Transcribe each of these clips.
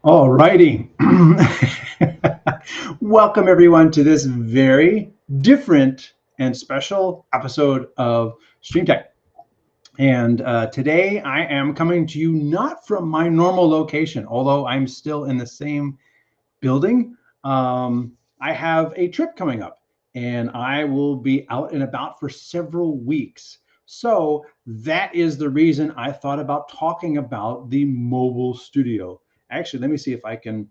All righty. Welcome everyone to this very different and special episode of StreamTek. And today I am coming to you not from my normal location, although I'm still in the same building. I have a trip coming up and I will be out and about for several weeks. So that is the reason I thought about talking about the mobile studio. Actually, let me see if I can.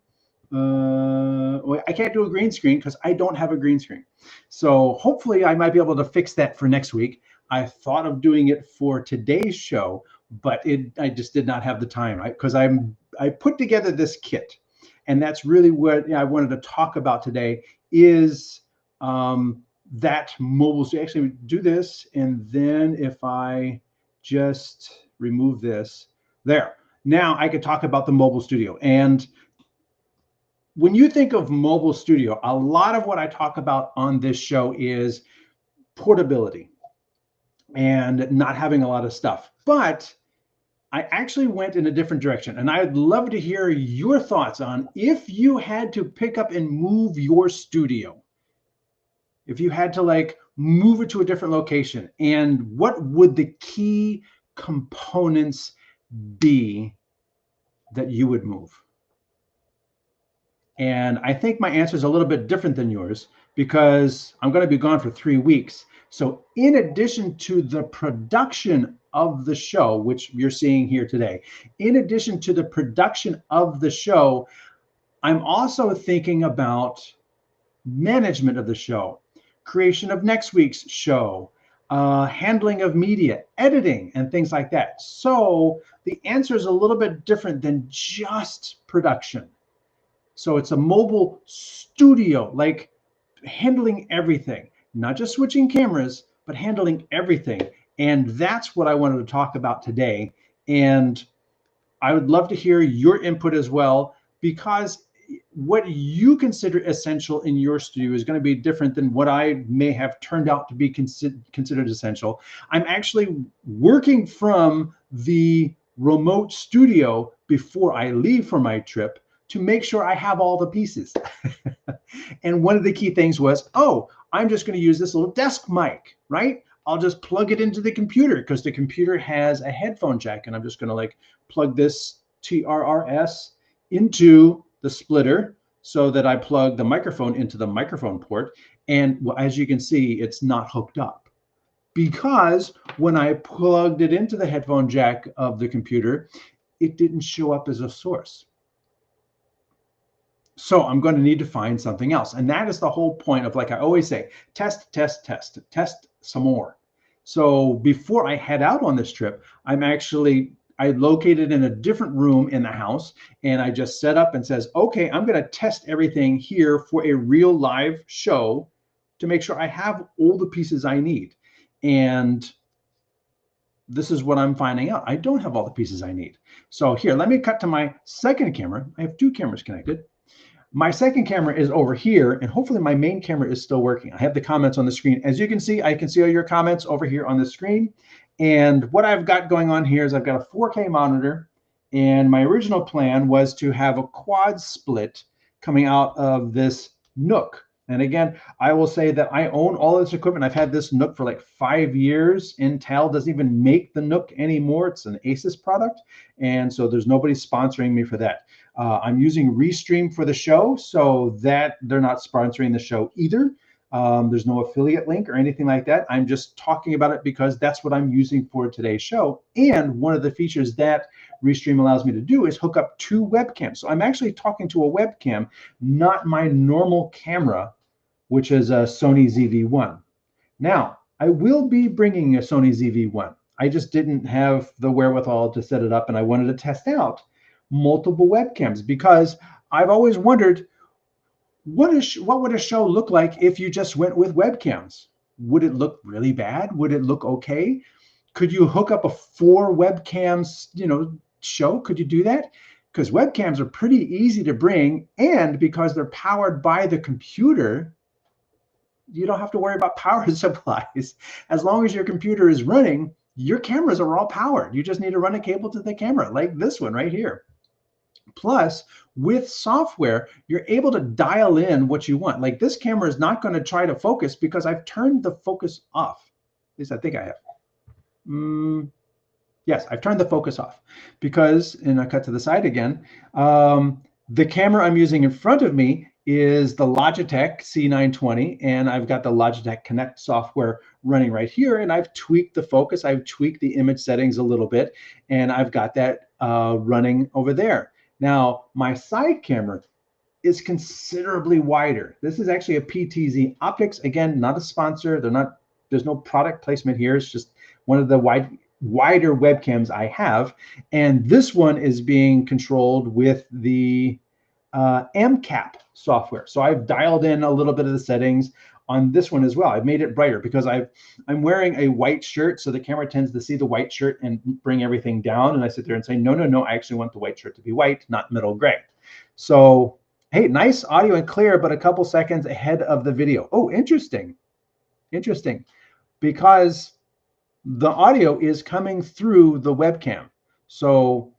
Well, I can't do a green screen because I don't have a green screen. So hopefully I might be able to fix that for next week. I thought of doing it for today's show, but I just did not have the time because I put together this kit, and that's really what I wanted to talk about today is that mobile. So actually do this, and then if I just remove this there, now I could talk about the mobile studio. And when you think of mobile studio, a lot of what I talk about on this show is portability and not having a lot of stuff. But I actually went in a different direction, and I'd love to hear your thoughts on if you had to pick up and move your studio, if you had to like move it to a different location, and what would the key components be that you would move? And I think my answer is a little bit different than yours because I'm going to be gone for 3 weeks. So in addition to the production of the show, which you're seeing here today, in addition to the production of the show, I'm also thinking about management of the show, creation of next week's show, handling of media, editing, and things like that. So the answer is a little bit different than just production. So it's a mobile studio, like handling everything, not just switching cameras, but handling everything. And that's what I wanted to talk about today. And I would love to hear your input as well, because what you consider essential in your studio is going to be different than what I may have turned out to be considered essential. I'm actually working from the remote studio before I leave for my trip to make sure I have all the pieces. And one of the key things was, oh, I'm just going to use this little desk mic, right? I'll just plug it into the computer because the computer has a headphone jack, and I'm just going to like plug this TRRS into the splitter so that I plug the microphone into the microphone port. And well, as you can see, it's not hooked up because when I plugged it into the headphone jack of the computer, it didn't show up as a source. So I'm going to need to find something else. And that is the whole point of, like I always say, test, test, test, test some more. So before I head out on this trip, I located in a different room in the house, and I just set up and says, okay, I'm going to test everything here for a real live show to make sure I have all the pieces I need. And this is what I'm finding out. I don't have all the pieces I need. So here, let me cut to my second camera. I have 2 cameras connected. My second camera is over here, and hopefully my main camera is still working. I have the comments on the screen. As you can see, I can see all your comments over here on the screen. And what I've got going on here is I've got a 4K monitor, and my original plan was to have a quad split coming out of this Nook. And again, I will say that I own all this equipment. I've had this Nook for like 5 years. Intel doesn't even make the Nook anymore. It's an Asus product. And so there's nobody sponsoring me for that. I'm using Restream for the show, so that they're not sponsoring the show either. There's no affiliate link or anything like that. I'm just talking about it because that's what I'm using for today's show. And one of the features that Restream allows me to do is hook up 2 webcams. So I'm actually talking to a webcam, not my normal camera, which is a Sony ZV-1. Now, I will be bringing a Sony ZV-1. I just didn't have the wherewithal to set it up, and I wanted to test out multiple webcams because I've always wondered, what would a show look like if you just went with webcams? Would it look really bad? Would it look okay? Could you hook up a 4 webcams, show? Could you do that? Because webcams are pretty easy to bring, and because they're powered by the computer, you don't have to worry about power supplies. As long as your computer is running, your cameras are all powered. You just need to run a cable to the camera, like this one right here. Plus, with software, you're able to dial in what you want. Like this camera is not going to try to focus because I've turned the focus off. At least I think I have. Yes, I've turned the focus off because, and I cut to the side again, the camera I'm using in front of me is the Logitech C920, and I've got the Logitech Connect software running right here, and I've tweaked the focus, I've tweaked the image settings a little bit, and I've got that running over there. Now, my side camera is considerably wider. This is actually a PTZ Optics. Again, not a sponsor. There's no product placement here. It's just one of the wider webcams I have. And this one is being controlled with the MCAP software. So I've dialed in a little bit of the settings on this one as well. I've made it brighter because I'm wearing a white shirt, so the camera tends to see the white shirt and bring everything down. And I sit there and say, no, no, no, I actually want the white shirt to be white, not middle gray. So, hey, nice audio and clear, but a couple seconds ahead of the video. Oh, interesting. Interesting. Because the audio is coming through the webcam. So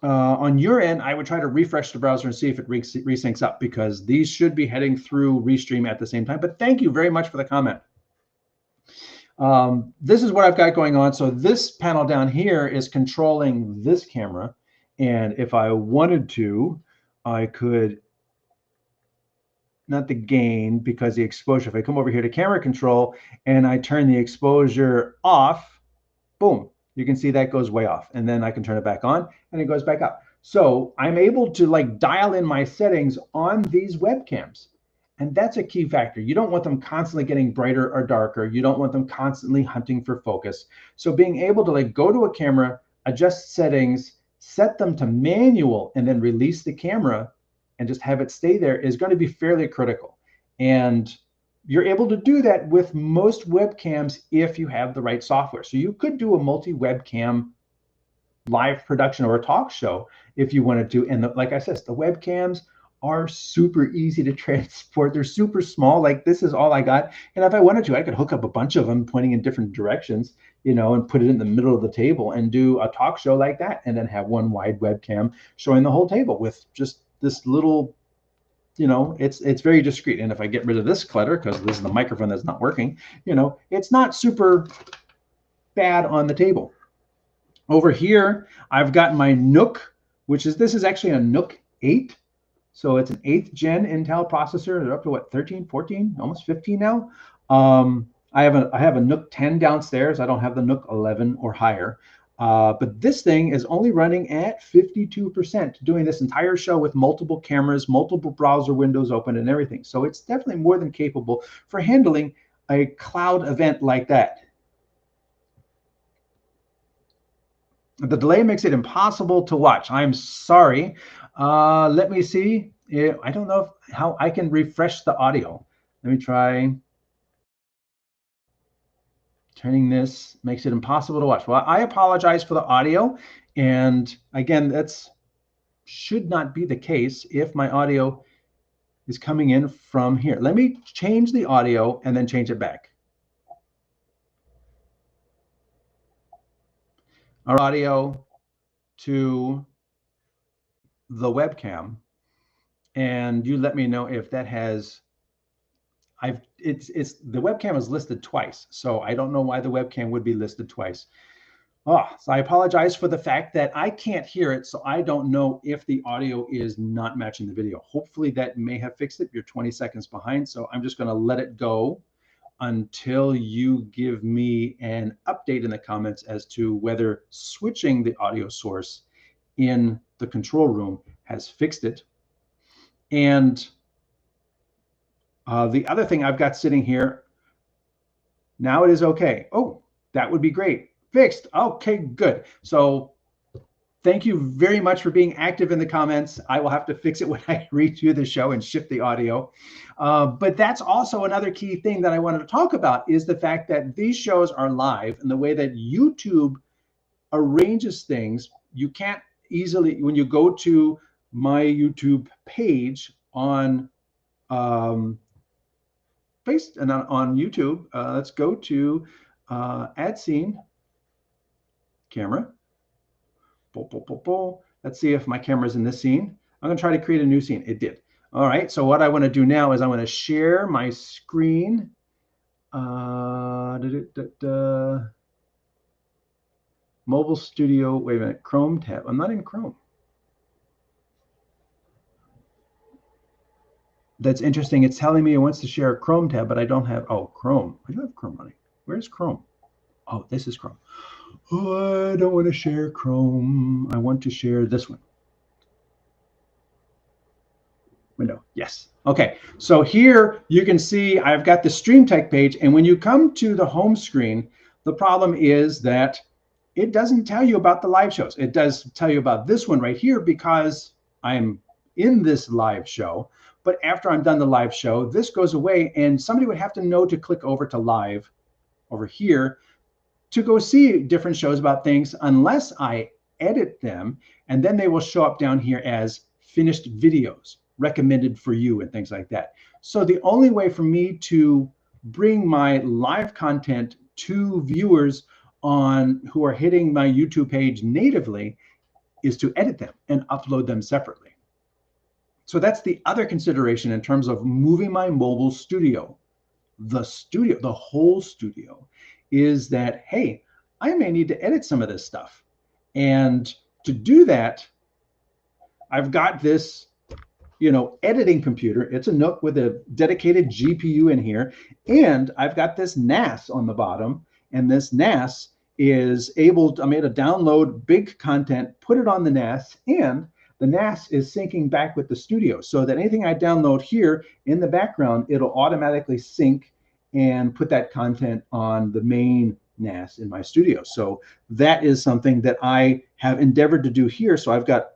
on your end, I would try to refresh the browser and see if it resyncs up, because these should be heading through Restream at the same time. But thank you very much for the comment. This is what I've got going on. So this panel down here is controlling this camera. And if I wanted to, I could, not the gain, because the exposure, if I come over here to camera control and I turn the exposure off, boom, you can see that goes way off. And then I can turn it back on and it goes back up. So I'm able to like dial in my settings on these webcams. And that's a key factor. You don't want them constantly getting brighter or darker. You don't want them constantly hunting for focus. So being able to like go to a camera, adjust settings, set them to manual, and then release the camera and just have it stay there is going to be fairly critical. And you're able to do that with most webcams if you have the right software. So you could do a multi-webcam live production or a talk show if you wanted to. And like I said, the webcams are super easy to transport. They're super small. Like this is all I got. And if I wanted to, I could hook up a bunch of them pointing in different directions, you know, and put it in the middle of the table and do a talk show like that. And then have one wide webcam showing the whole table with just this little, you know, it's very discreet. And if I get rid of this clutter, because this is the microphone that's not working, you know, it's not super bad on the table. Over here, I've got my Nook, this is actually a Nook 8. So it's an 8th gen Intel processor. They're up to what, 13, 14, almost 15 now. I have a Nook 10 downstairs. I don't have the Nook 11 or higher. But this thing is only running at 52%, doing this entire show with multiple cameras, multiple browser windows open and everything. So it's definitely more than capable for handling a cloud event like that. The delay makes it impossible to watch. I'm sorry. Let me see. I don't know how I can refresh the audio. Let me try. Turning this makes it impossible to watch. Well, I apologize for the audio. And again, that's should not be the case if my audio is coming in from here. Let me change the audio and then change it back. Our audio to the webcam, and you let me know if that has, the webcam is listed twice, so I don't know why the webcam would be listed twice. So I apologize for the fact that I can't hear it, so I don't know if the audio is not matching the video. Hopefully that may have fixed it. You're 20 seconds behind, so I'm just going to let it go until you give me an update in the comments as to whether switching the audio source in the control room has fixed it. And the other thing I've got sitting here, now it is okay. Oh, that would be great. Fixed. Okay, good. So thank you very much for being active in the comments. I will have to fix it when I redo the show and shift the audio. But that's also another key thing that I wanted to talk about, is the fact that these shows are live, and the way that YouTube arranges things, you can't easily, when you go to my YouTube page on YouTube, let's go to add scene, camera, Let's see if my camera's in this scene. I'm gonna try to create a new scene. It did. All right, so what I wanna do now is I wanna share my screen. Mobile Studio, wait a minute, Chrome tab. I'm not in Chrome. That's interesting. It's telling me it wants to share a Chrome tab, but I don't have, oh, Chrome. I do have Chrome running. Where's Chrome? Oh, this is Chrome. Oh, I don't want to share Chrome. I want to share this one. Window, yes. Okay, so here you can see I've got the StreamTek page, and when you come to the home screen, the problem is that it doesn't tell you about the live shows. It does tell you about this one right here because I'm in this live show, but after I'm done the live show, this goes away, and somebody would have to know to click over to live over here to go see different shows about things unless I edit them, and then they will show up down here as finished videos, recommended for you and things like that. So the only way for me to bring my live content to viewers on who are hitting my YouTube page natively is to edit them and upload them separately. So that's the other consideration in terms of moving my mobile studio. The whole studio, is that, hey, I may need to edit some of this stuff. And to do that, I've got this, editing computer. It's a Nook with a dedicated GPU in here. And I've got this NAS on the bottom. And this NAS is able to, I'm able to download big content, put it on the NAS, and the NAS is syncing back with the studio so that anything I download here in the background, it'll automatically sync and put that content on the main NAS in my studio. So that is something that I have endeavored to do here. So I've got,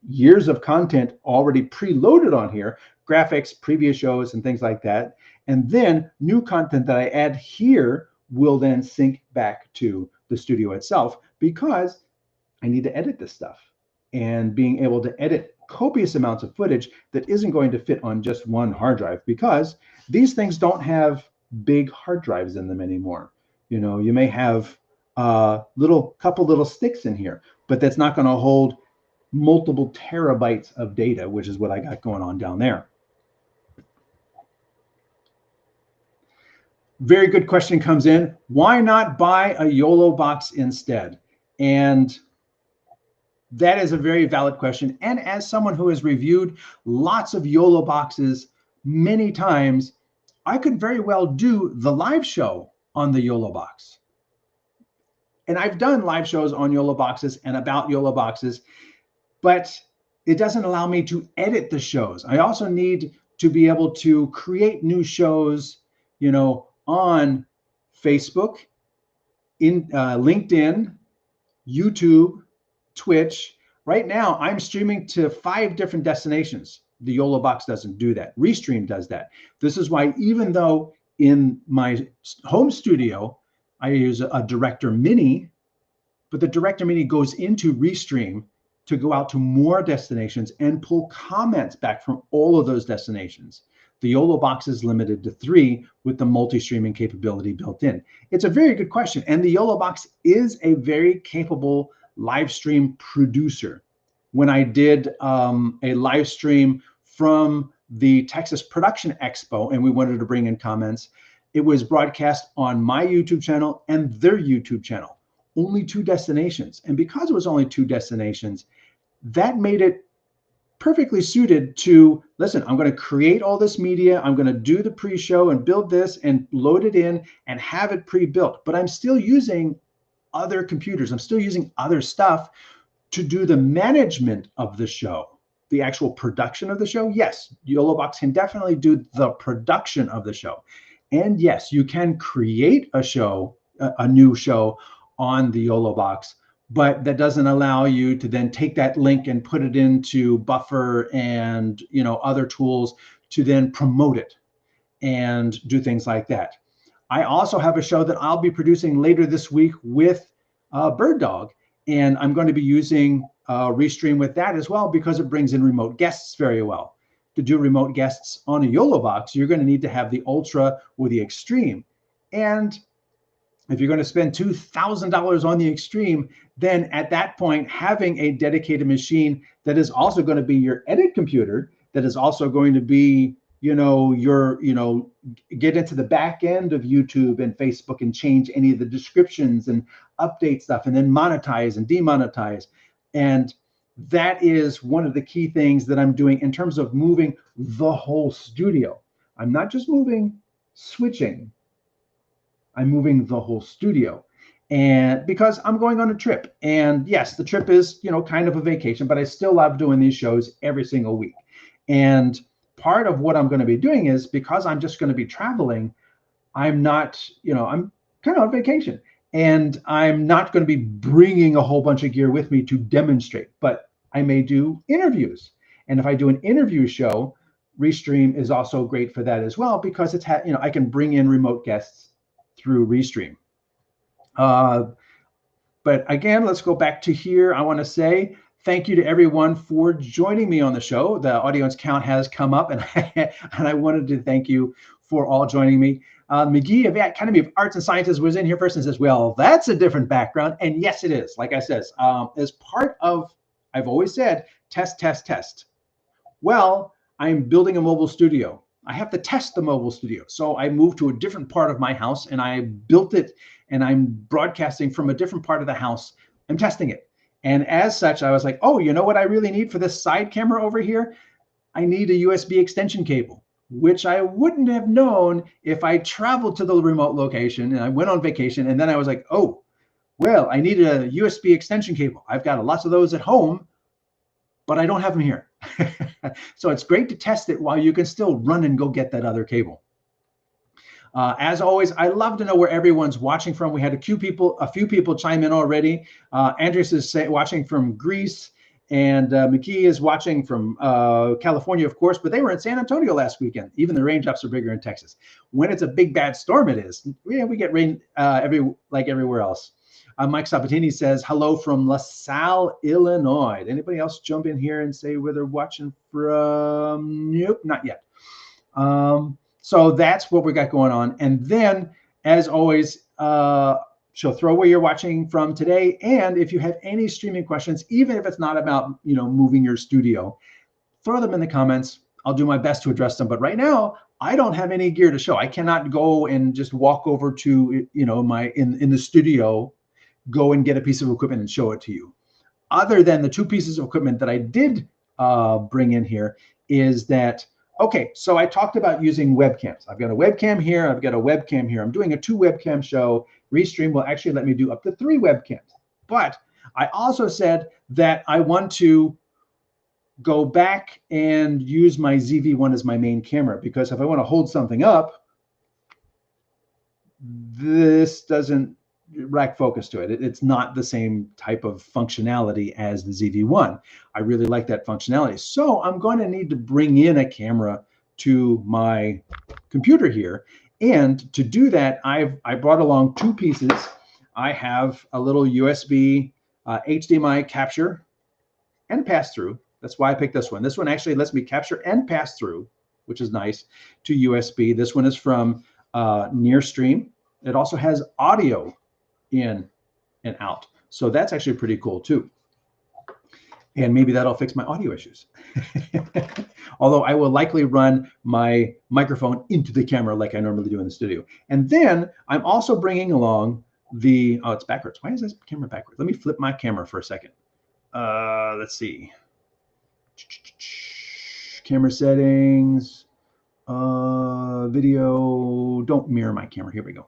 years of content already preloaded on here, graphics, previous shows, and things like that. And then new content that I add here will then sync back to the studio itself because I need to edit this stuff. And being able to edit copious amounts of footage that isn't going to fit on just one hard drive, because these things don't have big hard drives in them anymore. You may have a couple little sticks in here, but that's not going to hold multiple terabytes of data, which is what I got going on down there. Very good question comes in. Why not buy a YOLO box instead? And that is a very valid question. And as someone who has reviewed lots of YOLO boxes many times, I could very well do the live show on the YOLO box. And I've done live shows on YOLO boxes and about YOLO boxes, but it doesn't allow me to edit the shows. I also need to be able to create new shows, on Facebook, in LinkedIn, YouTube, Twitch. Right now, I'm streaming to 5 different destinations. The YOLO box doesn't do that. Restream does that. This is why, even though in my home studio, I use a Director Mini, but the Director Mini goes into Restream to go out to more destinations and pull comments back from all of those destinations. The YOLO box is limited to 3 with the multi-streaming capability built in. It's a very good question. And the YOLO box is a very capable live stream producer. When I did a live stream from the Texas Production Expo and we wanted to bring in comments, it was broadcast on my YouTube channel and their YouTube channel. Only 2 destinations. And because it was only 2 destinations, that made it perfectly suited to, listen, I'm going to create all this media. I'm going to do the pre-show and build this and load it in and have it pre-built. But I'm still using other computers. I'm still using other stuff to do the management of the show. The actual production of the show, yes, YOLObox can definitely do the production of the show. And yes, you can create a show, a new show on the YOLObox, but that doesn't allow you to then take that link and put it into Buffer and other tools to then promote it and do things like that. I also have a show that I'll be producing later this week with Bird Dog, and I'm going to be using Restream with that as well because it brings in remote guests very well. To do remote guests on a YOLO box, you're going to need to have the Ultra or the Extreme. And If you're going to spend $2,000 on the Extreme, then at that point, having a dedicated machine that is also going to be your edit computer, that is also going to be, get into the back end of YouTube and Facebook and change any of the descriptions and update stuff and then monetize and demonetize. And that is one of the key things that I'm doing in terms of moving the whole studio. I'm not just switching. I'm moving the whole studio. And because I'm going on a trip. And yes, the trip is, kind of a vacation, but I still love doing these shows every single week. And part of what I'm going to be doing is, because I'm just going to be traveling, I'm not, I'm kind of on vacation. And I'm not going to be bringing a whole bunch of gear with me to demonstrate, but I may do interviews. And if I do an interview show, Restream is also great for that as well, because it's I can bring in remote guests through Restream. But again, let's go back to here. I want to say thank you to everyone for joining me on the show. The audience count has come up, and I wanted to thank you for all joining me. McGee of the Academy of Arts and Sciences was in here first and says, well, that's a different background. And yes, it is. Like I says, as part of, I've always said, test, test, test. Well, I'm building a mobile studio. I have to test the mobile studio. So I moved to a different part of my house and I built it, and I'm broadcasting from a different part of the house. I'm testing it. And as such, I was like, oh, you know what I really need for this side camera over here? I need a USB extension cable, which I wouldn't have known if I traveled to the remote location and I went on vacation. And then I was like, oh, well, I need a USB extension cable. I've got lots of those at home, but I don't have them here. So it's great to test it while you can still run and go get that other cable. As always, I love to know where everyone's watching from. We had a few people chime in already. Andres is watching from Greece, and McKee is watching from California, of course, but they were in San Antonio last weekend. Even the raindrops are bigger in Texas. When it's a big bad storm, it is. Yeah, we get rain like everywhere else. Mike Sabatini says, hello from LaSalle, Illinois. Anybody else jump in here and say where they're watching from? Nope, not yet. So that's what we got going on. And then, as always, so throw where you're watching from today. And if you have any streaming questions, even if it's not about, moving your studio, throw them in the comments. I'll do my best to address them. But right now, I don't have any gear to show. I cannot go and just walk over to, my in the studio, go and get a piece of equipment and show it to you. Other than the two pieces of equipment that I did bring in here is that, okay, so I talked about using webcams. I've got a webcam here. I've got a webcam here. I'm doing a 2 webcam show. Restream will actually let me do up to 3 webcams. But I also said that I want to go back and use my ZV-1 as my main camera, because if I want to hold something up, this doesn't rack focus to it. It's not the same type of functionality as the ZV-1. I really like that functionality. So I'm going to need to bring in a camera to my computer here. And to do that, I brought along 2 pieces. I have a little USB HDMI capture and pass-through. That's why I picked this one. This one actually lets me capture and pass through, which is nice, to USB. This one is from Restream. It also has audio in and out. So that's actually pretty cool too. And maybe that'll fix my audio issues. Although I will likely run my microphone into the camera like I normally do in the studio. And then I'm also bringing along the, oh, it's backwards. Why is this camera backwards? Let me flip my camera for a second. Let's see. Camera settings, video, don't mirror my camera. Here we go.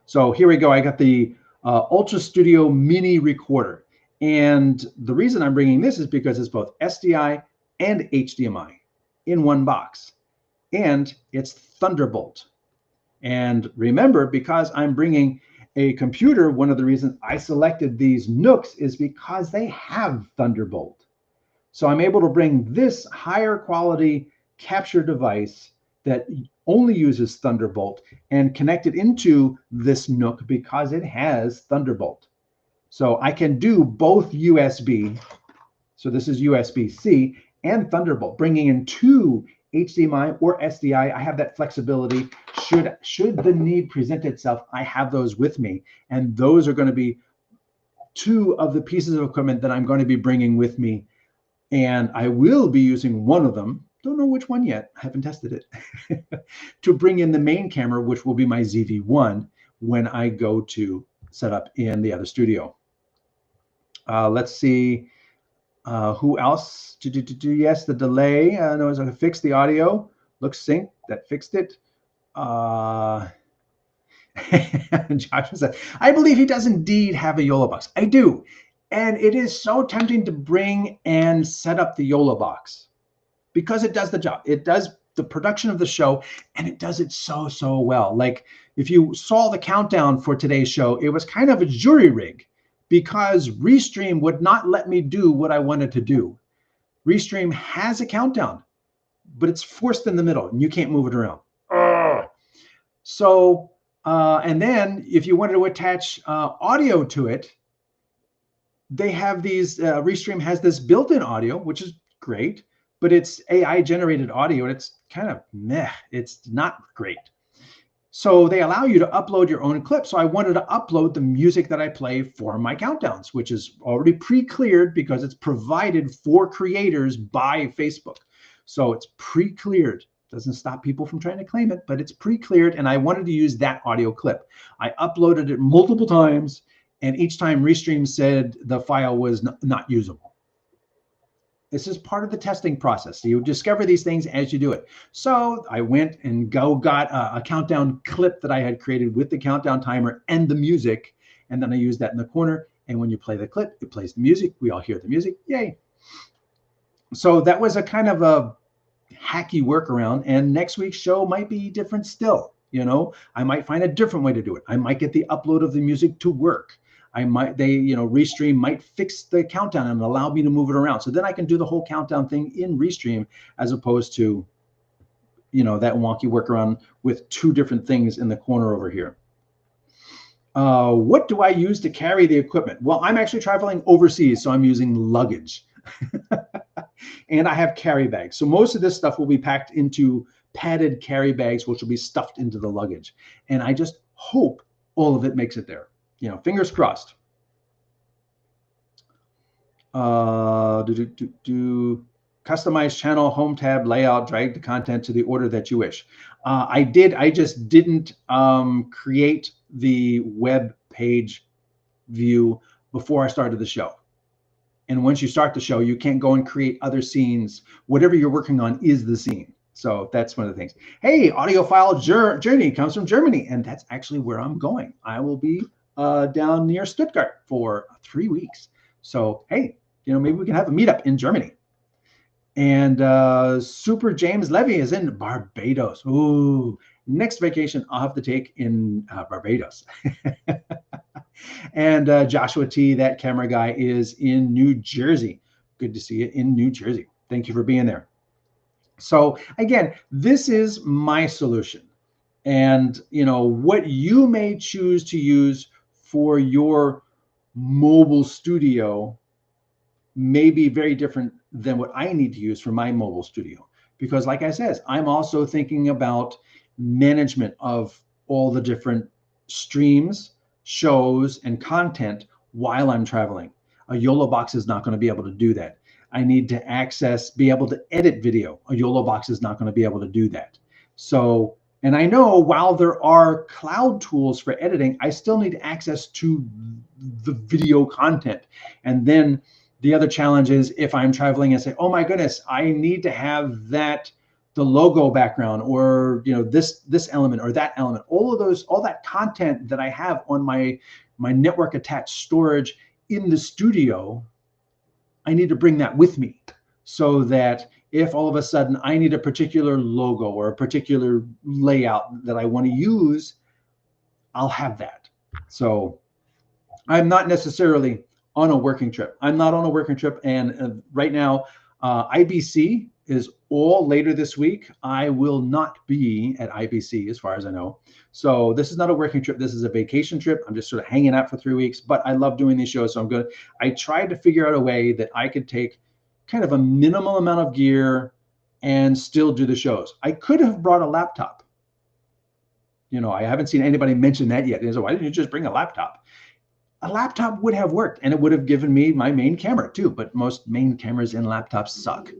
So here we go. I got the Ultra Studio Mini Recorder. And the reason I'm bringing this is because it's both SDI and HDMI in one box. And it's Thunderbolt. And remember, because I'm bringing a computer, one of the reasons I selected these Nooks is because they have Thunderbolt. So I'm able to bring this higher quality capture device that only uses Thunderbolt and connect it into this Nook because it has Thunderbolt. So I can do both USB, so this is USB-C, and Thunderbolt, bringing in 2 HDMI or SDI. I have that flexibility. Should the need present itself, I have those with me. And those are going to be two of the pieces of equipment that I'm going to be bringing with me. And I will be using one of them. Don't know which one yet. I haven't tested it. To bring in the main camera, which will be my ZV-1 when I go to set up in the other studio. Let's see. Who else? Yes, the delay. No, I can fix the audio. Looks synced. That fixed it. Joshua said, I believe he does indeed have a YOLO box. I do. And it is so tempting to bring and set up the YOLO box because it does the job. It does the production of the show, and it does it so, so well. Like if you saw the countdown for today's show, it was kind of a jury rig because Restream would not let me do what I wanted to do. Restream has a countdown, but it's forced in the middle, and you can't move it around. So, and then if you wanted to attach audio to it, they have these, Restream has this built-in audio, which is great, but it's AI generated audio and it's kind of meh. It's not great. So they allow you to upload your own clip. So I wanted to upload the music that I play for my countdowns, which is already pre-cleared because it's provided for creators by Facebook. So it's pre-cleared. Doesn't stop people from trying to claim it, but it's pre-cleared. And I wanted to use that audio clip. I uploaded it multiple times, and each time Restream said the file was not usable. This is part of the testing process. So you discover these things as you do it. So I went and got a countdown clip that I had created with the countdown timer and the music. And then I used that in the corner. And when you play the clip, it plays the music. We all hear the music. Yay. So that was a kind of a hacky workaround. And next week's show might be different still. You know, I might find a different way to do it. I might get the upload of the music to work. Restream might fix the countdown and allow me to move it around. So then I can do the whole countdown thing in Restream as opposed to, that wonky workaround with two different things in the corner over here. What do I use to carry the equipment? Well, I'm actually traveling overseas, so I'm using luggage. And I have carry bags. So most of this stuff will be packed into padded carry bags, which will be stuffed into the luggage. And I just hope all of it makes it there. Fingers crossed. Customize channel home tab layout, drag the content to the order that you wish. I just didn't create the web page view before I started the show. And once you start the show, you can't go and create other scenes. Whatever you're working on is the scene. So that's one of the things. Hey, audiophile journey comes from Germany, and that's actually where I'm going. I will be down near Stuttgart for 3 weeks. So, hey, maybe we can have a meetup in Germany. And Super James Levy is in Barbados. Ooh, next vacation I'll have to take in Barbados. And Joshua T, that camera guy, is in New Jersey. Good to see you in New Jersey. Thank you for being there. So again, this is my solution. And what you may choose to use for your mobile studio may be very different than what I need to use for my mobile studio. Because like I said, I'm also thinking about management of all the different streams, shows, and content while I'm traveling. A YOLO box is not going to be able to do that. I need to be able to edit video. A YOLO box is not going to be able to do that. So, and I know while there are cloud tools for editing, I still need access to the video content. And then the other challenge is if I'm traveling and say, oh my goodness, I need to have the logo background, or this element or that element, all that content that I have on my network attached storage in the studio, I need to bring that with me so that if all of a sudden I need a particular logo or a particular layout that I want to use, I'll have that. So I'm not necessarily on a working trip. I'm not on a working trip. And right now, IBC is all later this week. I will not be at IBC as far as I know. So this is not a working trip. This is a vacation trip. I'm just sort of hanging out for 3 weeks, but I love doing these shows. So I tried to figure out a way that I could take kind of a minimal amount of gear, and still do the shows. I could have brought a laptop. You know, I haven't seen anybody mention that yet. So why didn't you just bring a laptop? A laptop would have worked, and it would have given me my main camera too, but most main cameras in laptops suck.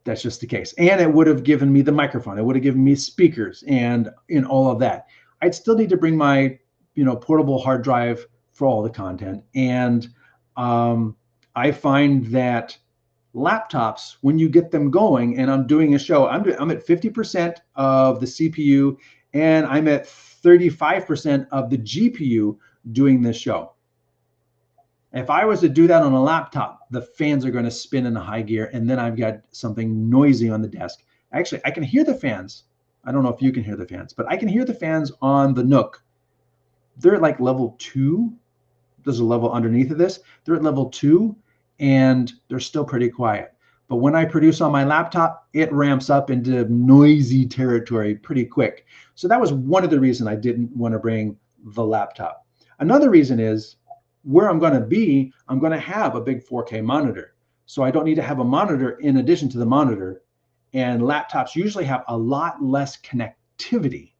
That's just the case. And it would have given me the microphone. It would have given me speakers and in all of that. I'd still need to bring my, you know, portable hard drive for all the content. And I find that laptops, when you get them going, and I'm doing a show, I'm at 50% of the CPU, and I'm at 35% of the GPU doing this show. If I was to do that on a laptop, the fans are going to spin in a high gear, and then I've got something noisy on the desk. Actually, I can hear the fans. I don't know if you can hear the fans, but I can hear the fans on the Nook. They're at like level 2. There's a level underneath of this. They're at level 2, and they're still pretty quiet. But when I produce on my laptop, it ramps up into noisy territory pretty quick. So that was one of the reasons I didn't want to bring the laptop. Another reason is where I'm going to be, I'm going to have a big 4K monitor. So I don't need to have a monitor in addition to the monitor. And laptops usually have a lot less connectivity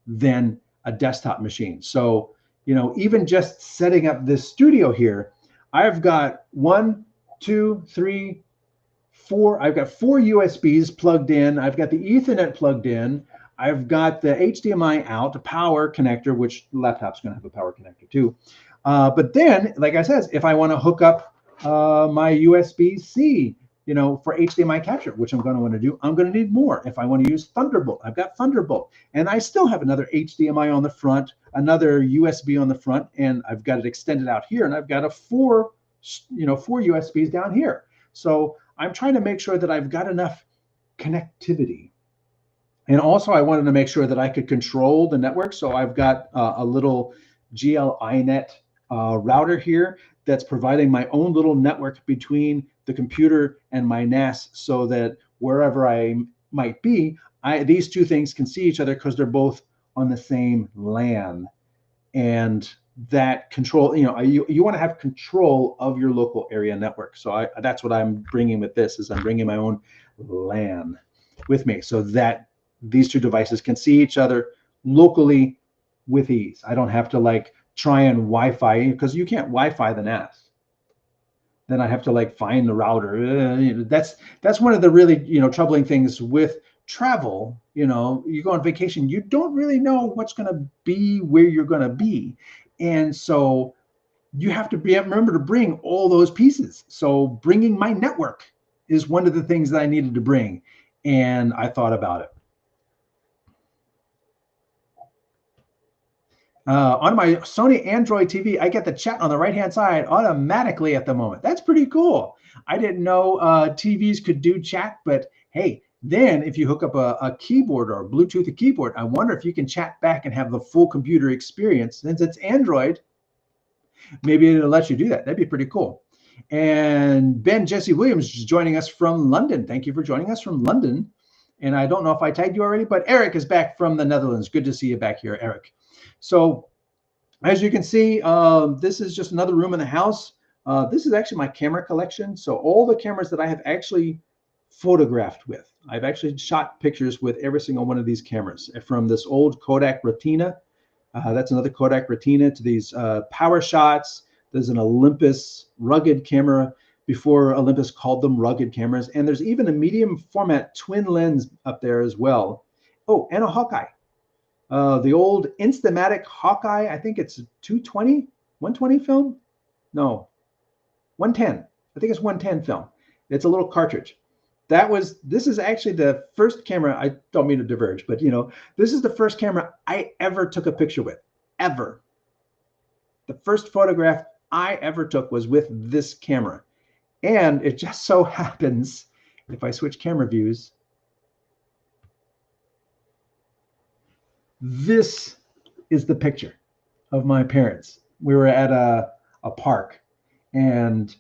than a desktop machine. So, you know, even just setting up this studio here, I've got 1, 2, 3, 4. I've got 4 USBs plugged in. I've got the Ethernet plugged in. I've got the HDMI out, a power connector, which the laptop's going to have a power connector too. But then, like I said, if I want to hook up my USB-C, you know, for HDMI capture, which I'm going to want to do, I'm going to need more. If I want to use Thunderbolt, I've got Thunderbolt, and I still have another HDMI on the front, another USB on the front, and I've got it extended out here, and I've got a 4 USBs down here. So I'm trying to make sure that I've got enough connectivity. And also, I wanted to make sure that I could control the network. So I've got a little GL-iNet router here that's providing my own little network between the computer and my NAS, so that wherever I might be, these two things can see each other because they're both on the same LAN. And that control, you know, you want to have control of your local area network. So that's what I'm bringing with this, is I'm bringing my own LAN with me, so that these two devices can see each other locally with ease. I don't have to like try and Wi-Fi, because you can't Wi-Fi the NAS. Then I have to like find the router. That's one of the really, you know, troubling things with travel. You know, you go on vacation, you don't really know what's going to be where you're going to be, and so you have to remember to bring all those pieces. So bringing my network is one of the things that I needed to bring, and I thought about it. On my Sony Android TV, I get the chat on the right-hand side automatically at the moment. That's pretty cool. I didn't know TVs could do chat, but hey, then if you hook up a keyboard or a Bluetooth keyboard, I wonder if you can chat back and have the full computer experience. Since it's Android, maybe it'll let you do that. That'd be pretty cool. And Ben Jesse Williams is joining us from London. Thank you for joining us from London. And I don't know if I tagged you already, but Eric is back from the Netherlands. Good to see you back here, Eric. So as you can see, this is just another room in the house. This is actually my camera collection. So all the cameras that I have actually photographed with, I've actually shot pictures with every single one of these cameras, from this old Kodak Retina. That's another Kodak Retina, to these Power Shots. There's an Olympus rugged camera before Olympus called them rugged cameras. And there's even a medium format twin lens up there as well. Oh, and a Hawkeye. The old Instamatic Hawkeye, I think it's 220, 120 film? No, 110. I think it's 110 film. It's a little cartridge. This is actually the first camera, I don't mean to diverge, but you know, this is the first camera I ever took a picture with, ever. The first photograph I ever took was with this camera. And it just so happens, if I switch camera views, this is the picture of my parents. We were at a park, and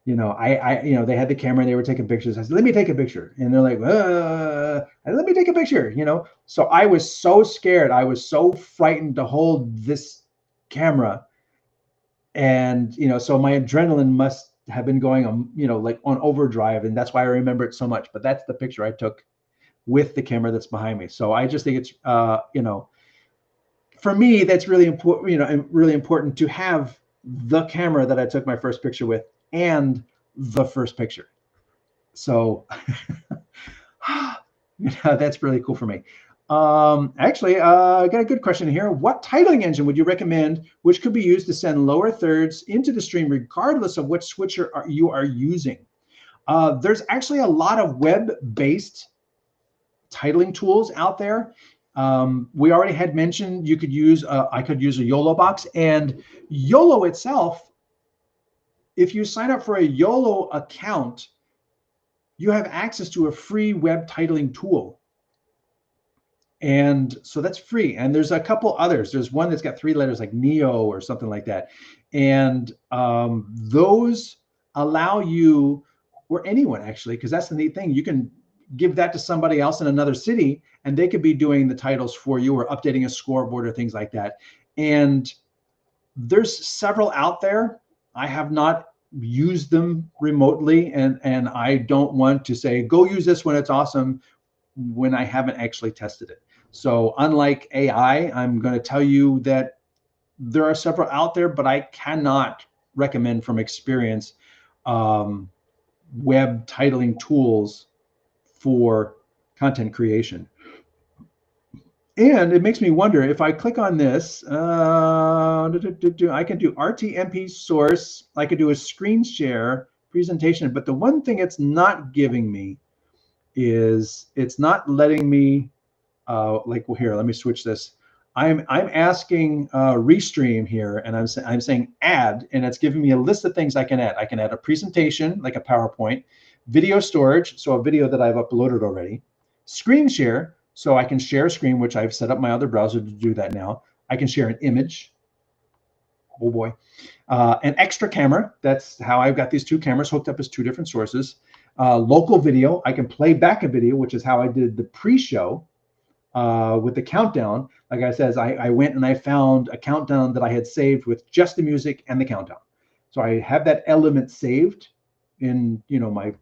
you know, they had the camera and they were taking pictures. I said, "Let me take a picture," and they're like, "Let me take a picture," you know. So I was so scared, I was so frightened to hold this camera, and you know, so my adrenaline must have been going on, you know, like on overdrive, and that's why I remember it so much. But that's the picture I took with the camera that's behind me. So I just think it's, you know, for me, that's really important, you know, and really important to have the camera that I took my first picture with and the first picture. So that's really cool for me. Actually, I got a good question here. What titling engine would you recommend which could be used to send lower thirds into the stream regardless of which switcher you are using? There's actually a lot of web-based titling tools out there. We already had mentioned you could use, I could use a YOLO box, and YOLO itself, if you sign up for a YOLO account, you have access to a free web titling tool. And so that's free. And there's a couple others. There's one that's got 3 letters like Neo or something like that. And those allow you, or anyone actually, because that's the neat thing, you can give that to somebody else in another city and they could be doing the titles for you or updating a scoreboard or things like that. And there's several out there. I have not used them remotely, and I don't want to say, go use this when it's awesome, when I haven't actually tested it. So unlike AI, I'm going to tell you that there are several out there, but I cannot recommend from experience web titling tools for content creation. And it makes me wonder, if I click on this, I can do RTMP source, I could do a screen share presentation, but the one thing it's not giving me is it's not letting me, like, well, here, let me switch this. I'm asking Restream here, and I'm saying add, and it's giving me a list of things I can add. I can add a presentation, like a PowerPoint, video storage, so a video that I've uploaded already, screen share, so I can share a screen, which I've set up my other browser to do that now. I can share an image. Oh boy. An extra camera. That's how I've got these 2 cameras hooked up as 2 different sources. Local video. I can play back a video, which is how I did the pre-show with the countdown. Like I said, I went and I found a countdown that I had saved with just the music and the countdown. So I have that element saved in, you know, my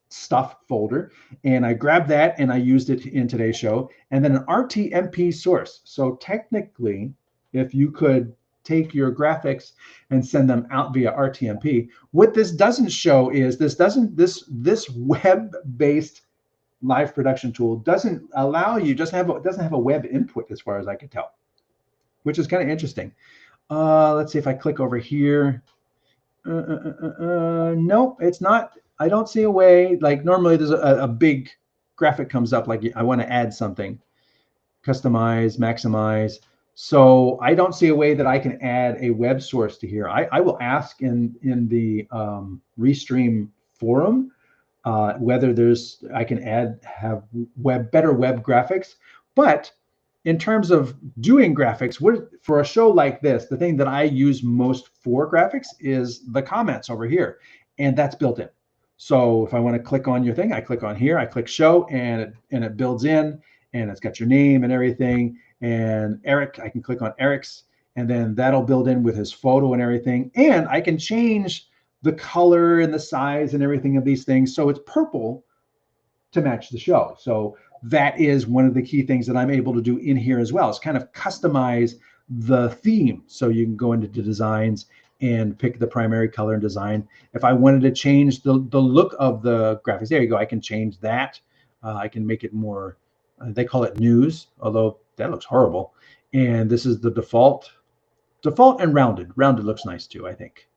stuff folder, and I grabbed that and I used it in today's show. And then an RTMP source. So technically, if you could take your graphics and send them out via RTMP, what this doesn't show is this web-based live production tool doesn't allow you, doesn't have a web input as far as I can tell, which is kind of interesting. Let's see if I click over here. Nope, it's not. I don't see a way. Like normally there's a big graphic comes up, like I want to add something, customize, maximize. So I don't see a way that I can add a web source to here. I will ask in the Restream forum whether I can have better web graphics. But in terms of doing graphics, for a show like this, the thing that I use most for graphics is the comments over here, and that's built in. So if I want to click on your thing, I click on here, I click show, and it builds in, and it's got your name and everything. And Eric, I can click on Eric's, and then that'll build in with his photo and everything. And I can change the color and the size and everything of these things, so it's purple to match the show. So that is one of the key things that I'm able to do in here as well, is kind of customize the theme. So you can go into the designs and pick the primary color and design. If I wanted to change the look of the graphics, there you go. I can change that. I can make it more, they call it news, although that looks horrible. And this is the default and rounded. Rounded looks nice too, I think.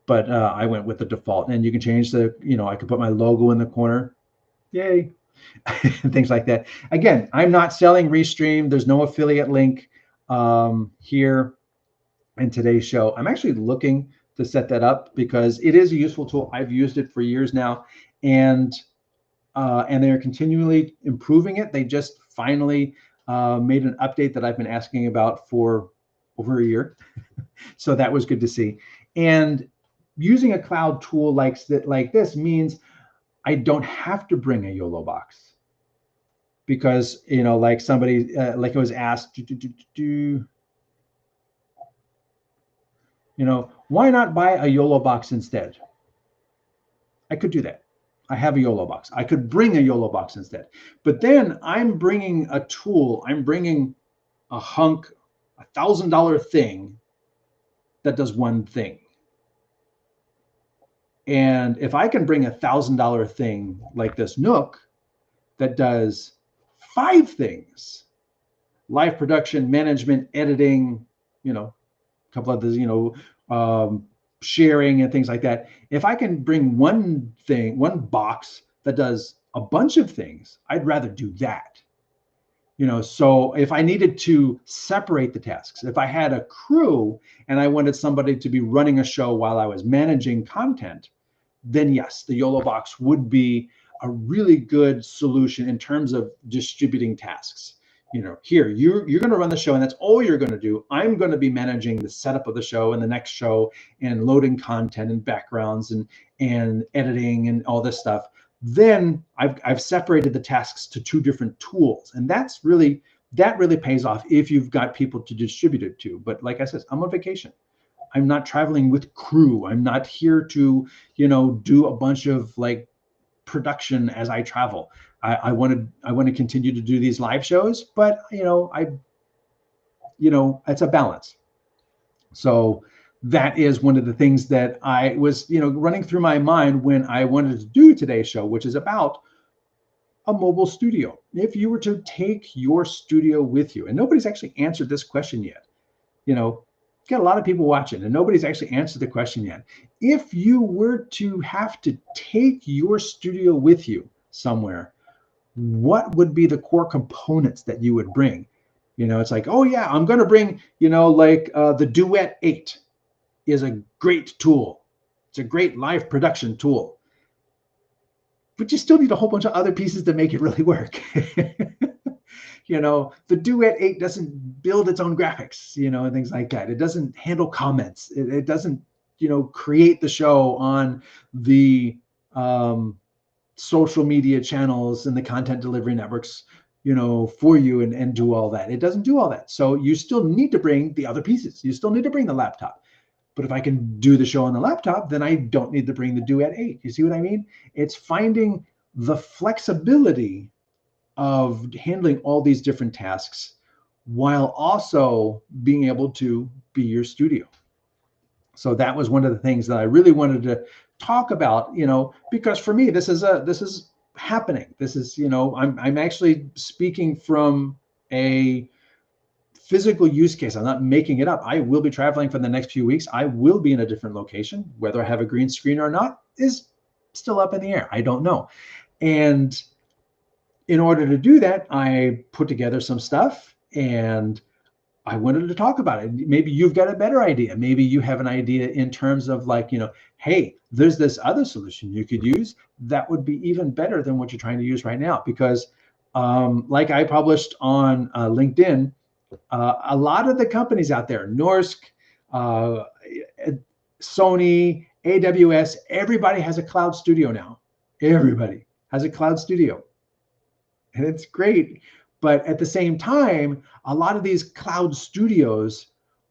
But I went with the default, and you can change the, you know, I could put my logo in the corner. Yay. Things like that. Again, I'm not selling Restream. There's no affiliate link here in today's show. I'm actually looking to set that up because it is a useful tool. I've used it for years now, and they're continually improving it. They just finally made an update that I've been asking about for over a year. So that was good to see. And using a cloud tool like this means I don't have to bring a YOLO box, because, you know, like somebody, like it was asked, you know, Why not buy a YOLO box instead? I could do that. I have a YOLO box. I could bring a YOLO box instead. But then I'm bringing a tool. I'm bringing a hunk, $1,000 thing that does one thing. And if I can bring $1,000 thing like this Nook that does 5 things, live production, management, editing, a couple of the, sharing and things like that. If I can bring one box that does a bunch of things, I'd rather do that. So if I needed to separate the tasks, if I had a crew and I wanted somebody to be running a show while I was managing content, then yes, the YOLO box would be a really good solution in terms of distributing tasks. Here, you're going to run the show and that's all you're going to do. I'm going to be managing the setup of the show and the next show and loading content and backgrounds and editing and all this stuff. Then I've separated the tasks to 2 different tools. And that really pays off if you've got people to distribute it to. But like I said, I'm on vacation. I'm not traveling with crew. I'm not here to, do a bunch of like production as I travel. I want to continue to do these live shows, but it's a balance. So that is one of the things that I was, running through my mind when I wanted to do today's show, which is about a mobile studio. If you were to take your studio with you, and nobody's actually answered this question yet, got a lot of people watching and nobody's actually answered the question yet. If you were to have to take your studio with you somewhere, what would be the core components that you would bring? It's like, oh yeah, I'm going to bring, the Duet 8 is a great tool. It's a great live production tool. But you still need a whole bunch of other pieces to make it really work. The Duet 8 doesn't build its own graphics, and things like that. It doesn't handle comments. It doesn't, create the show on the social media channels and the content delivery networks, for you and do all that. It doesn't do all that. So you still need to bring the other pieces. You still need to bring the laptop. But if I can do the show on the laptop, then I don't need to bring the Duet 8. You see what I mean? It's finding the flexibility of handling all these different tasks while also being able to be your studio. So that was one of the things that I really wanted to talk about, because for me, this is happening. This is, I'm actually speaking from a physical use case. I'm not making it up. I will be traveling for the next few weeks. I will be in a different location. Whether I have a green screen or not is still up in the air. I don't know. And in order to do that, I put together some stuff and I wanted to talk about it. Maybe you've got a better idea. Maybe you have an idea in terms of like, hey, there's this other solution you could use that would be even better than what you're trying to use right now. Because like I published on LinkedIn, a lot of the companies out there, Norsk, Sony, AWS, everybody has a cloud studio now. Everybody has a cloud studio. And it's great. But at the same time, a lot of these cloud studios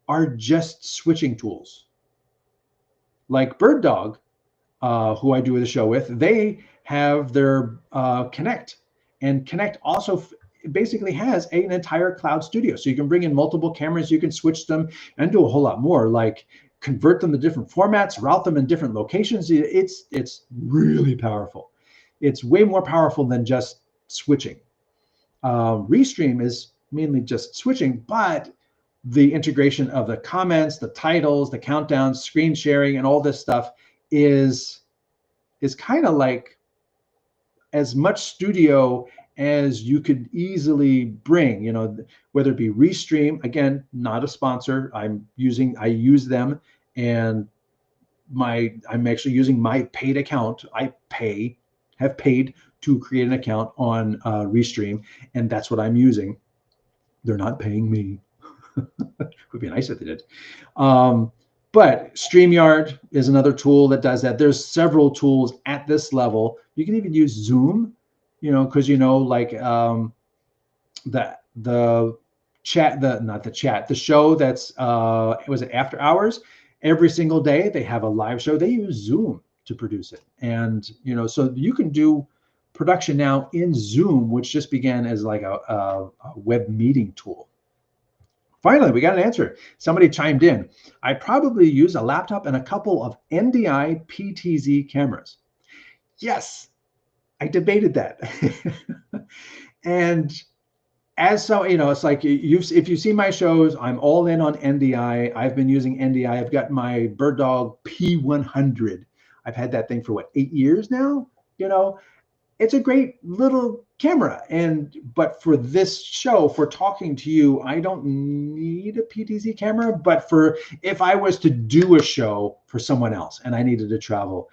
are just switching tools. Like Bird Dog, who I do the show with, they have their Connect. And Connect also basically has an entire cloud studio. So you can bring in multiple cameras, you can switch them and do a whole lot more, like convert them to different formats, route them in different locations. It's really powerful. It's way more powerful than just switching. Restream is mainly just switching, but the integration of the comments, the titles, the countdowns, screen sharing, and all this stuff is kind of like as much studio as you could easily bring, whether it be Restream, again, not a sponsor. I use them, and I'm actually using my paid account. Have paid to create an account on Restream, and that's what I'm using. They're not paying me. Would be nice if they did. But StreamYard is another tool that does that. There's several tools at this level. You can even use Zoom, because the show that's was it After Hours, every single day they have a live show. They use Zoom to produce it. And, you know, so you can do production now in Zoom, which just began as like a web meeting tool. Finally, we got an answer. Somebody chimed in. I probably use a laptop and a couple of NDI PTZ cameras. Yes, I debated that. And as so, you know, it's like if you see my shows, I'm all in on NDI. I've been using NDI. I've got my Bird Dog P100. I've had that thing for what, 8 years now? You know, it's a great little camera. But for this show, for talking to you, I don't need a PTZ camera. But for if I was to do a show for someone else and I needed to travel,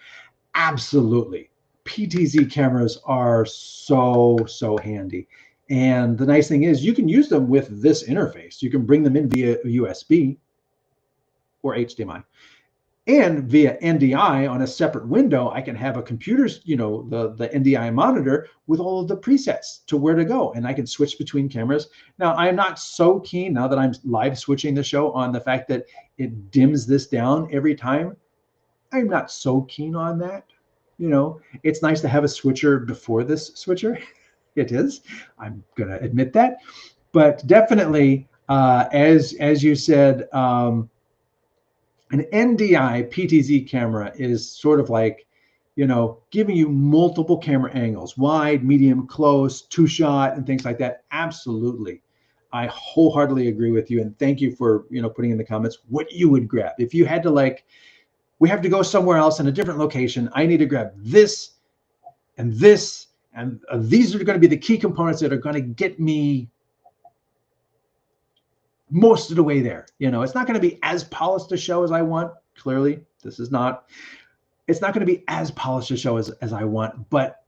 absolutely. PTZ cameras are so handy. And the nice thing is you can use them with this interface. You can bring them in via USB or HDMI. And via NDI on a separate window, I can have a computer's, you know, the NDI monitor with all of the presets to where to go. And I can switch between cameras. Now, I'm not so keen, now that I'm live switching the show, on the fact that it dims this down every time. I'm not so keen on that. You know, it's nice to have a switcher before this switcher. It is. I'm going to admit that. But definitely, as you said, an NDI PTZ camera is sort of like, you know, giving you multiple camera angles, wide, medium, close, two-shot, and things like that. Absolutely. I wholeheartedly agree with you. And thank you for, you know, putting in the comments what you would grab. If you had to, like, we have to go somewhere else in a different location, I need to grab this and this, and these are going to be the key components that are going to get me most of the way there. You know, it's not going to be as polished a show as I want. Clearly, this is not. It's not going to be as polished a show as I want, but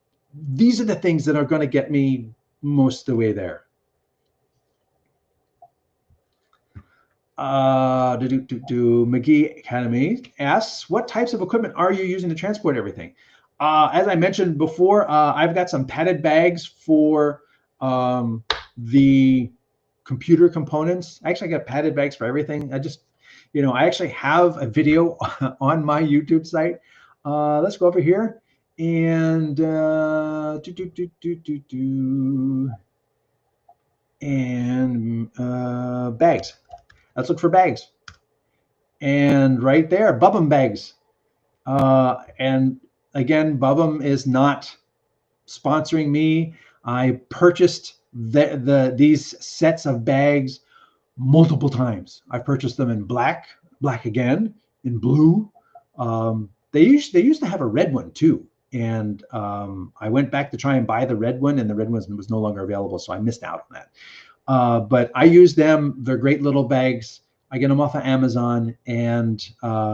these are the things that are going to get me most of the way there. McGee Academy asks, what types of equipment are you using to transport everything? As I mentioned before, I've got some padded bags for the computer components. Actually, I got padded bags for everything. I just, you know, I actually have a video on my YouTube site. Let's go over here and bags. Let's look for bags. And right there, Bubum bags. And again, Bubum is not sponsoring me. I purchased these sets of bags multiple times. I've purchased them in black again, in blue. They used to have a red one too. And I went back to try and buy the red one, and the red one was no longer available, so I missed out on that. But I use them. They're great little bags. I get them off of Amazon. And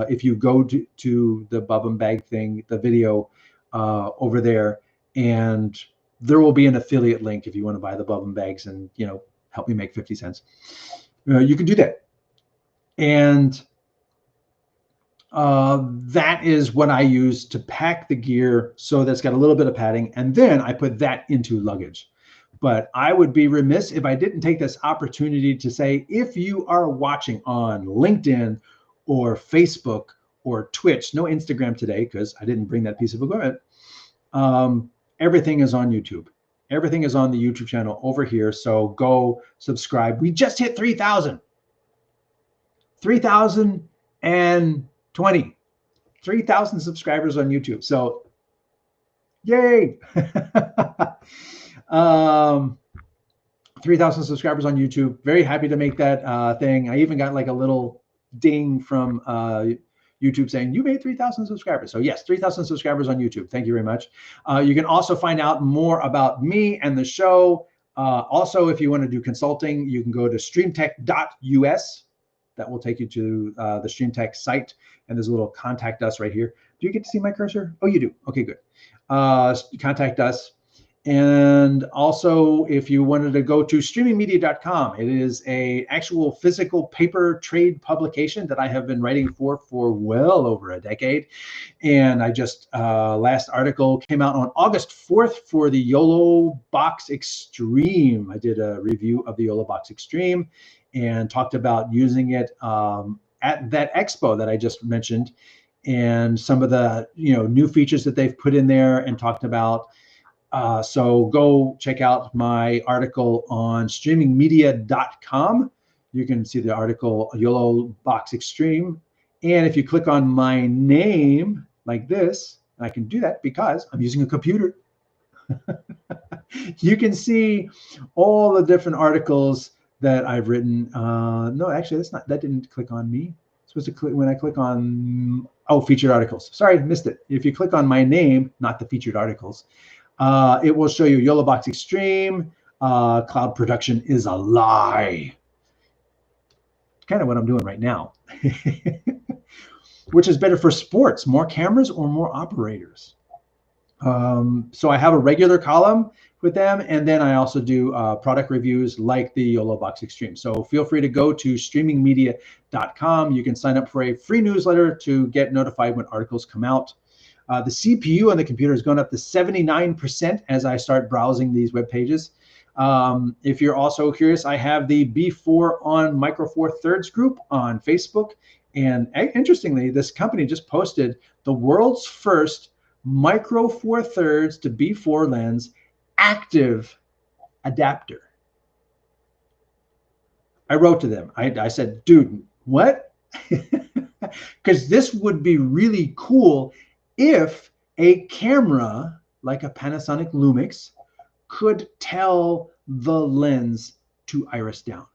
if you go to the Bubum bag thing, the video over there, and there will be an affiliate link if you want to buy the Bubum bags and, you know, help me make 50 cents. You can do that. And that is what I use to pack the gear, so that's got a little bit of padding. And then I put that into luggage. But I would be remiss if I didn't take this opportunity to say, if you are watching on LinkedIn or Facebook or Twitch, no Instagram today because I didn't bring that piece of equipment, everything is on YouTube. Everything is on the YouTube channel over here. So go subscribe. We just hit 3,000. 3,020. 3,000 subscribers on YouTube. So yay. 3,000 subscribers on YouTube. Very happy to make that thing. I even got like a little ding from YouTube saying you made 3,000 subscribers. So yes, 3,000 subscribers on YouTube. Thank you very much. You can also find out more about me and the show. Also, if you want to do consulting, you can go to StreamTek.us. That will take you to the StreamTek site, and there's a little contact us right here. Do you get to see my cursor? Oh, you do. Okay, good. Contact us. And also, if you wanted to go to streamingmedia.com, it is a actual physical paper trade publication that I have been writing for well over a decade. And I just, last article came out on August 4th for the YOLO Box Extreme. I did a review of the YOLO Box Extreme and talked about using it at that expo that I just mentioned, and some of the new features that they've put in there and talked about. So go check out my article on streamingmedia.com. You can see the article YOLO Box Extreme. And if you click on my name like this, and I can do that because I'm using a computer, you can see all the different articles that I've written. No, actually, that didn't click on me. It's supposed to click when I click on, featured articles. Sorry, missed it. If you click on my name, not the featured articles, it will show you YOLO Box Extreme. Cloud production is a lie. Kind of what I'm doing right now. Which is better for sports, more cameras or more operators? So I have a regular column with them, and then I also do product reviews like the YOLO Box Extreme. So feel free to go to streamingmedia.com. You can sign up for a free newsletter to get notified when articles come out. The CPU on the computer has gone up to 79% as I start browsing these web pages. If you're also curious, I have the B4 on Micro Four Thirds group on Facebook. And interestingly, this company just posted the world's first Micro Four Thirds to B4 lens active adapter. I wrote to them. I said, dude, what? Because this would be really cool if a camera like a Panasonic Lumix could tell the lens to iris down.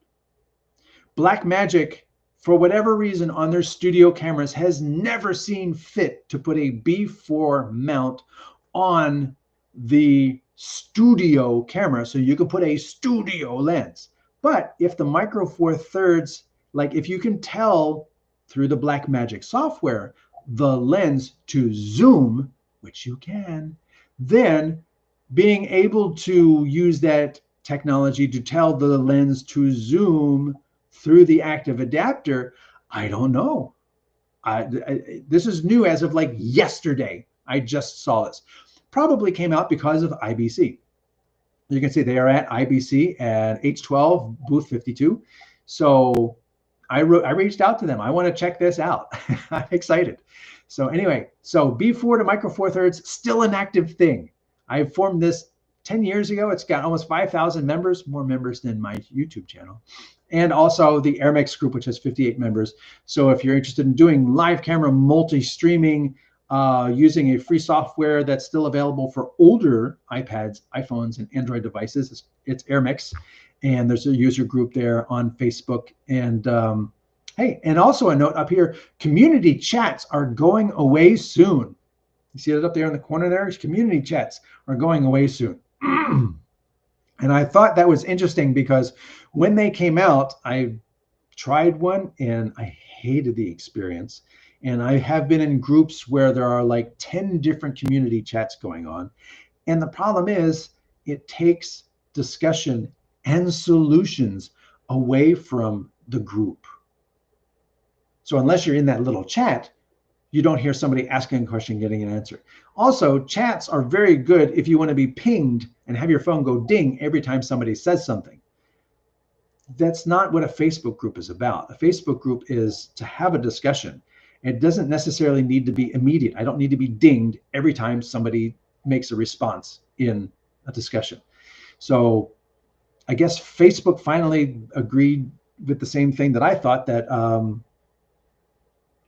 Blackmagic, for whatever reason, on their studio cameras has never seen fit to put a B4 mount on the studio camera so you can put a studio lens. But if the Micro Four Thirds, like if you can tell through the Blackmagic software the lens to zoom, which you can, then being able to use that technology to tell the lens to zoom through the active adapter, I don't know. This is new as of like yesterday. I just saw this. Probably came out because of IBC. You can see they are at IBC at H12 booth 52. So I reached out to them. I want to check this out. I'm excited. So anyway, so B4 to Micro Four Thirds, still an active thing. I formed this 10 years ago. It's got almost 5,000 members, more members than my YouTube channel. And also the AirMix group, which has 58 members. So if you're interested in doing live camera multi-streaming using a free software that's still available for older iPads, iPhones, and Android devices, it's AirMix. And there's a user group there on Facebook. And hey, and also a note up here, community chats are going away soon. You see it up there in the corner there? Community chats are going away soon. And I thought that was interesting because when they came out, I tried one and I hated the experience. And I have been in groups where there are like 10 different community chats going on. And the problem is it takes discussion and solutions away from the group. So unless you're in that little chat, you don't hear somebody asking a question, getting an answer. Also, chats are very good if you want to be pinged and have your phone go ding every time somebody says something. That's not what a Facebook group is about. A Facebook group is to have a discussion. It doesn't necessarily need to be immediate. I don't need to be dinged every time somebody makes a response in a discussion. So I guess Facebook finally agreed with the same thing that I thought, that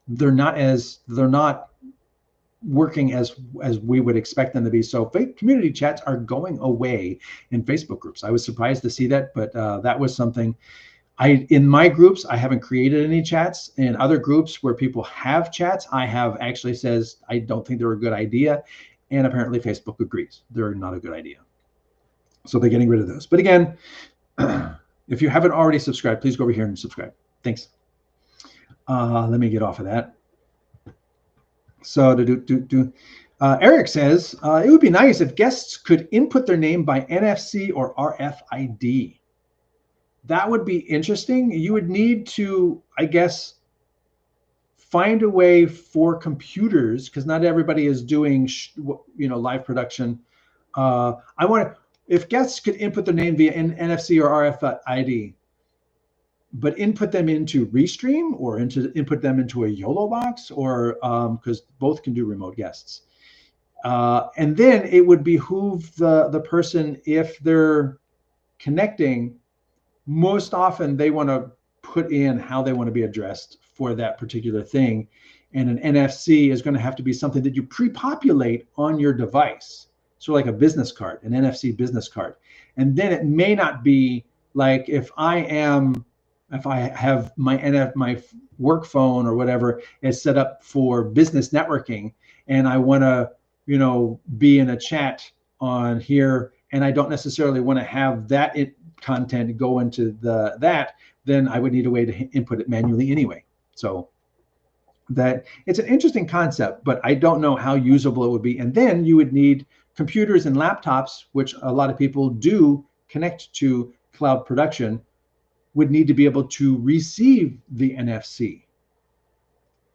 they're not working as we would expect them to be. So community chats are going away in Facebook groups. I was surprised to see that, but that was something. In my groups, I haven't created any chats. In other groups where people have chats, I have actually says I don't think they're a good idea, and apparently Facebook agrees they're not a good idea. So they're getting rid of those. But again, if you haven't already subscribed, please go over here and subscribe. Thanks. Let me get off of that. So Eric says, it would be nice if guests could input their name by NFC or RFID. That would be interesting. You would need to, I guess, find a way for computers, because not everybody is doing live production. If guests could input their name via NFC or RFID, but input them into Restream or input them into a YOLO box, or because both can do remote guests. And then it would behoove the person, if they're connecting, most often they want to put in how they want to be addressed for that particular thing. And an NFC is going to have to be something that you pre-populate on your device. So like a business card, an NFC business card. And then it may not be like if I have my work phone or whatever is set up for business networking, and I want to, be in a chat on here, and I don't necessarily want to have that content go into that, then I would need a way to input it manually anyway. So that it's an interesting concept, but I don't know how usable it would be. And then you would need computers and laptops, which a lot of people do connect to cloud production, would need to be able to receive the NFC.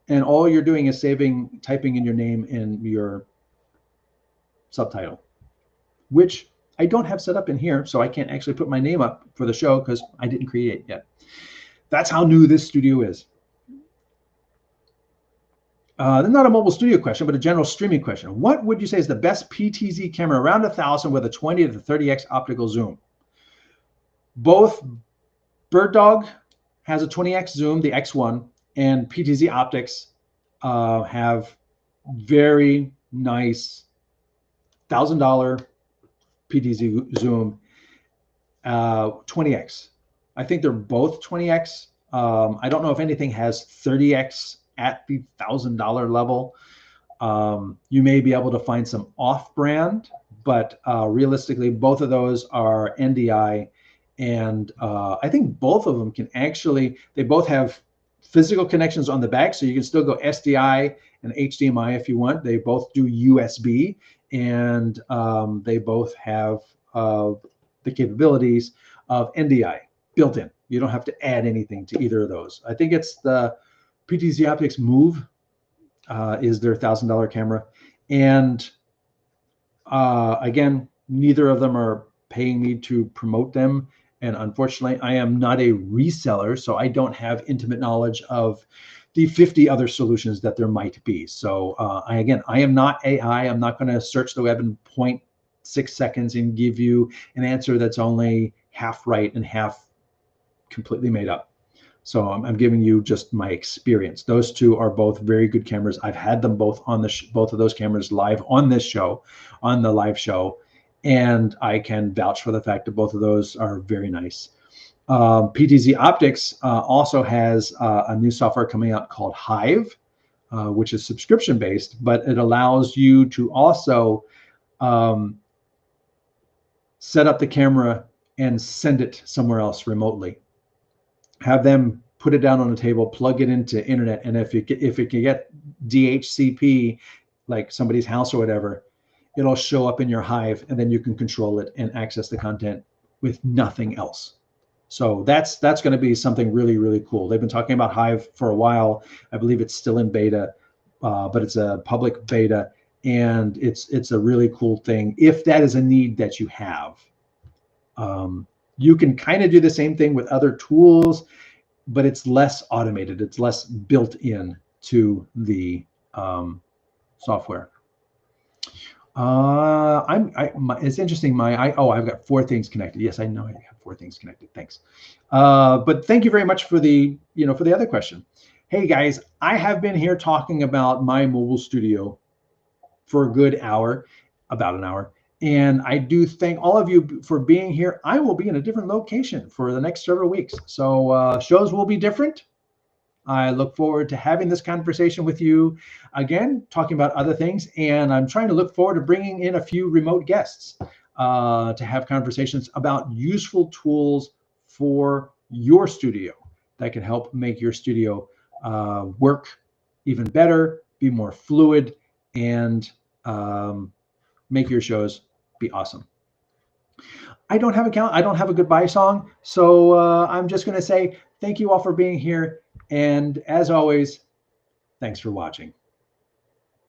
And all you're doing is typing in your name and your subtitle, which I don't have set up in here, so I can't actually put my name up for the show because I didn't create it yet. That's how new this studio is. Not a mobile studio question, but a general streaming question. What would you say is the best PTZ camera around 1,000 with a 20 to 30x optical zoom? Both BirdDog has a 20x zoom, the X1, and PTZ Optics have very nice $1,000 PTZ zoom, 20x. I think they're both 20x. I don't know if anything has 30x at the $1,000 level. You may be able to find some off-brand, but realistically, both of those are NDI. And I think both of them can actually, they both have physical connections on the back, so you can still go SDI and HDMI if you want. They both do USB, and they both have the capabilities of NDI built in. You don't have to add anything to either of those. I think it's the PTZ Optics Move is their $1,000 camera. And again, neither of them are paying me to promote them. And unfortunately, I am not a reseller, so I don't have intimate knowledge of the 50 other solutions that there might be. So I am not AI. I'm not going to search the web in 0.6 seconds and give you an answer that's only half right and half completely made up. So I'm giving you just my experience. Those two are both very good cameras. I've had them both on both of those cameras live on this show, on the live show, and I can vouch for the fact that both of those are very nice. PTZ Optics also has a new software coming out called Hive, which is subscription-based, but it allows you to also set up the camera and send it somewhere else remotely. Have them put it down on a table, plug it into internet, and if it can get DHCP, like somebody's house or whatever, it'll show up in your Hive, and then you can control it and access the content with nothing else. So that's going to be something really, really cool. They've been talking about Hive for a while. I believe it's still in beta, but it's a public beta, and it's a really cool thing if that is a need that you have. You can kind of do the same thing with other tools, but it's less automated. It's less built in to the software. It's interesting. I've got 4 things connected. Yes, I know I have 4 things connected. Thanks. But thank you very much for the other question. Hey guys, I have been here talking about my mobile studio for a good hour, about an hour. And I do thank all of you for being here. I will be in a different location for the next several weeks. So shows will be different. I look forward to having this conversation with you again, talking about other things. And I'm trying to look forward to bringing in a few remote guests to have conversations about useful tools for your studio that can help make your studio work even better, be more fluid, and make your shows be awesome. I don't have a goodbye song, so I'm just going to say thank you all for being here. And as always, thanks for watching.